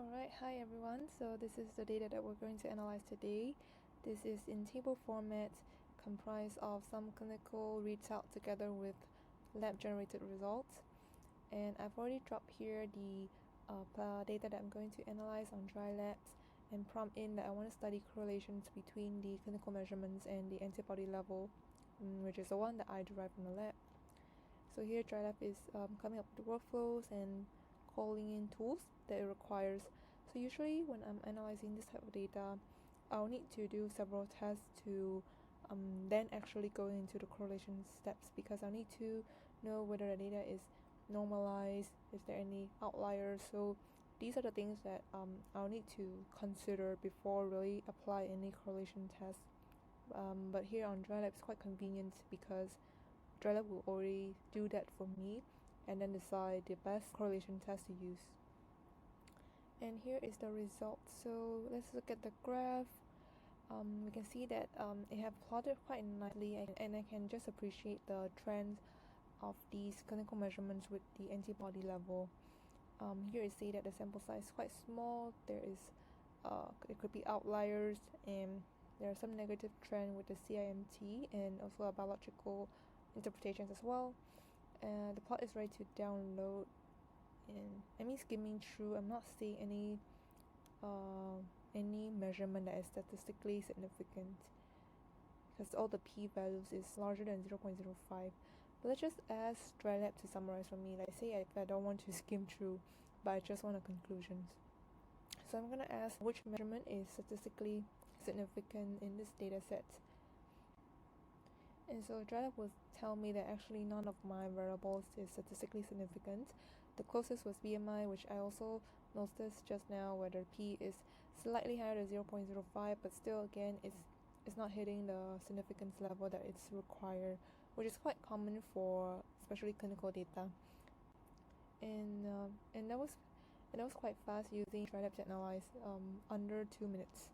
Alright, hi everyone. So this is the data that we're going to analyze today. This is in table format, comprised of some clinical readout together with lab generated results. And I've already dropped here the data that I'm going to analyze on Drylab and prompt in that I want to study correlations between the clinical measurements and the antibody level, which is the one that I derived from the lab. So here Drylab is coming up with the workflows and calling in tools that it requires. So usually when I'm analyzing this type of data, I'll need to do several tests to then actually go into the correlation steps, because I'll need to know whether the data is normalized, is there any outliers. So these are the things that I'll need to consider before really apply any correlation test. But here on Drylab it's quite convenient because Drylab will already do that for me and then decide the best correlation test to use. And here is the result. So let's look at the graph. We can see that it have plotted quite nicely, and I can just appreciate the trends of these clinical measurements with the antibody level. Here is say that the sample size is quite small. There could be outliers, and there are some negative trend with the CIMT and also a biological interpretations as well. The plot is ready to download, and skimming through, I'm not seeing any measurement that is statistically significant because all the p-values is larger than 0.05. But let's just ask Drylab to summarize for me. Like, say if I don't want to skim through, but I just want the conclusions. So I'm gonna ask which measurement is statistically significant in this data set. And so Drylab will tell me that actually none of my variables is statistically significant. The closest was BMI, which I also noticed just now, whether P is slightly higher than 0.05, but still again it's not hitting the significance level that it's required, which is quite common for especially clinical data. And that was quite fast using Drylab to analyze under 2 minutes.